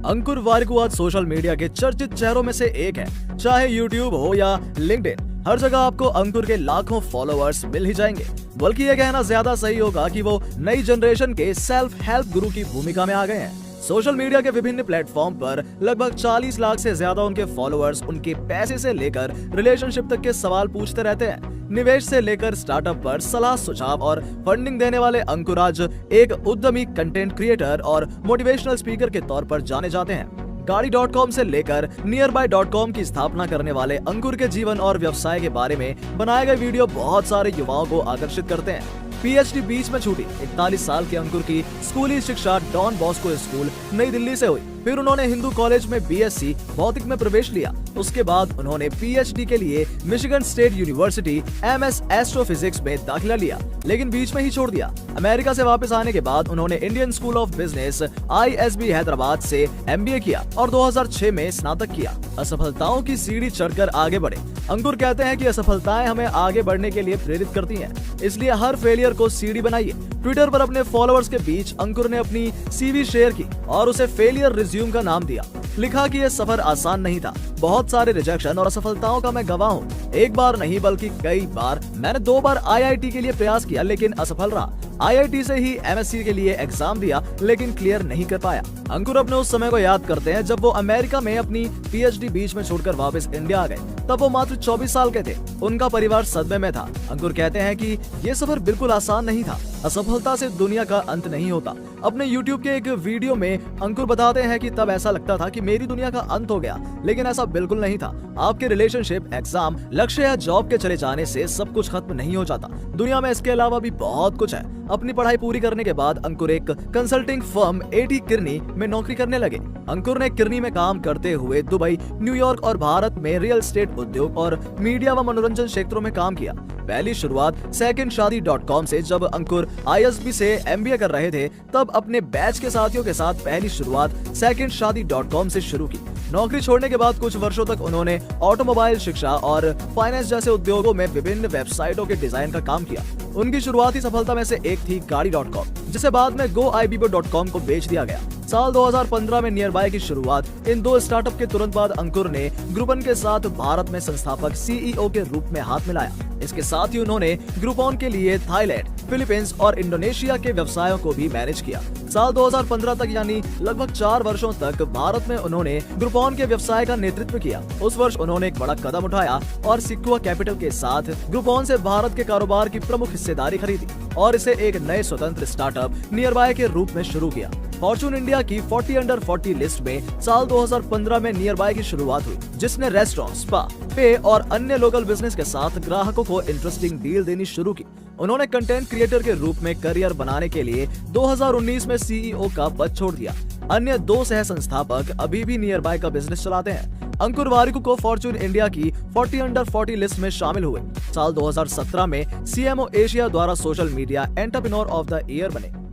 अंकुर वारिकू आज social media के चर्चित चेहरों में से एक है। चाहे यूट्यूब हो या लिंक्डइन, हर जगह आपको अंकुर के लाखों फॉलोअर्स मिल ही जाएंगे। बल्कि ये कहना ज्यादा सही होगा कि वो नई जनरेशन के सेल्फ हेल्प गुरु की भूमिका में आ गए हैं। सोशल मीडिया के विभिन्न प्लेटफॉर्म पर लगभग 40 लाख से ज्यादा उनके फॉलोअर्स उनके पैसे से लेकर रिलेशनशिप तक के सवाल पूछते रहते हैं। निवेश से लेकर स्टार्टअप पर सलाह सुझाव और फंडिंग देने वाले अंकुर आज एक उद्यमी, कंटेंट क्रिएटर और मोटिवेशनल स्पीकर के तौर पर जाने जाते हैं। गाड़ी.com से लेकर nearby.com की स्थापना करने वाले अंकुर के जीवन और व्यवसाय के बारे में बनाए गए वीडियो बहुत सारे युवाओं को आकर्षित करते हैं। पीएचडी बीच में छूटी 41 साल के अंकुर की स्कूली शिक्षा डॉन बॉस्को स्कूल नई दिल्ली से हुई। फिर उन्होंने हिंदू कॉलेज में बीएससी भौतिक में प्रवेश लिया। उसके बाद उन्होंने पीएचडी के लिए Michigan state university MS astrophysics में दाखिला लिया, लेकिन बीच में ही छोड़ दिया। अमेरिका से वापस आने के बाद उन्होंने Indian school of business ISB Hyderabad से MBA किया और 2006 में स्नातक किया। असफलताओं की सीढ़ी चढ़कर आगे बढ़े। अंकुर कहते हैं कि असफलताएं हमें आगे बढ़ने के लिए प्रेरित करती हैं, इसलिए हर फेलियर को सीढ़ी बनाइए। ट्विटर पर अपने फॉलोअर्स के बीच अंकुर ने अपनी CV शेयर की और उसे फेलियर रिज्यूम का नाम दिया। लिखा कि यह सफर आसान नहीं था, बहुत सारे रिजेक्शन और असफलताओं का मैं गवाह हूँ। एक बार नहीं बल्कि कई बार। मैंने 2 बार IIT के लिए प्रयास किया लेकिन असफल रहा। IIT से ही MSc के लिए एग्जाम दिया लेकिन क्लियर नहीं कर पाया। अंकुर अपने उस समय को याद करते हैं जब वो अमेरिका में अपनी PhD बीच में छोड़कर वापस इंडिया आ गए। तब वो मात्र 24 साल के थे। उनका परिवार सदमे में था। अंकुर कहते हैं कि ये सफर बिल्कुल आसान नहीं था। असफलता से दुनिया का अंत नहीं होता। अपने YouTube के एक वीडियो में अंकुर बताते हैं कि तब ऐसा लगता था कि मेरी दुनिया का अंत हो गया, लेकिन ऐसा बिल्कुल नहीं था। आपके रिलेशनशिप, एग्जाम, लक्ष्य या जॉब के चले जाने से सब कुछ खत्म नहीं हो जाता। दुनिया में इसके अलावा भी बहुत कुछ है। अपनी पढ़ाई पूरी करने के बाद अंकुर एक कंसल्टिंग फर्म AT किरनी में नौकरी करने लगे। अंकुर ने किरनी में काम करते हुए दुबई, न्यूयॉर्क और भारत में रियल एस्टेट उद्योग और मीडिया व मनोरंजन क्षेत्रों में काम किया। पहली शुरुआत secondshadi.com से। जब अंकुर ISB से MBA कर रहे थे तब अपने बैच के साथियों के साथ पहली शुरुआत secondshadi.com से शुरू की। नौकरी छोड़ने के बाद कुछ वर्षों तक उन्होंने ऑटोमोबाइल, शिक्षा और फाइनेंस जैसे उद्योगों में विभिन्न वेबसाइटों के डिजाइन का काम किया। उनकी शुरुआती सफलता में से एक थी गाड़ी.com, जिसे बाद में goibibo.com को बेच दिया गया। साल 2015 में नियरबाय की शुरुआत। इन 2 स्टार्टअप के तुरंत बाद अंकुर ने ग्रुपन के साथ भारत में संस्थापक CEO के रूप में हाथ मिलाया। इसके साथ ही उन्होंने ग्रुपॉन के लिए थाईलैंड, फिलीपींस और इंडोनेशिया के व्यवसायों को भी मैनेज किया। साल 2015 तक यानी लगभग 4 वर्षों तक भारत में उन्होंने ग्रुपॉन के व्यवसाय का नेतृत्व किया। उस वर्ष उन्होंने एक बड़ा कदम उठाया और सिक्वा कैपिटल के साथ ग्रुपॉन से भारत के कारोबार की प्रमुख हिस्सेदारी खरीदी और इसे एक नए स्वतंत्र स्टार्टअप नियरबाय के रूप में शुरू किया। फॉर्चून इंडिया की 40 अंडर 40 लिस्ट में साल 2015 में नियरबाय की शुरुआत हुई, जिसने रेस्टोरेंट, स्पा, पे और अन्य लोकल बिजनेस के साथ ग्राहकों को इंटरेस्टिंग डील देनी शुरू की। उन्होंने कंटेंट क्रिएटर के रूप में करियर बनाने के लिए 2019 में CEO का पद छोड़ दिया। अन्य 2 सह संस्थापक अभी भी नियरबाय का बिजनेस चलाते हैं। अंकुर वारिकू को फॉर्चून इंडिया की 40 अंडर 40 लिस्ट में शामिल हुए। साल 2017 में CMO एशिया द्वारा social media entrepreneur of the year बने।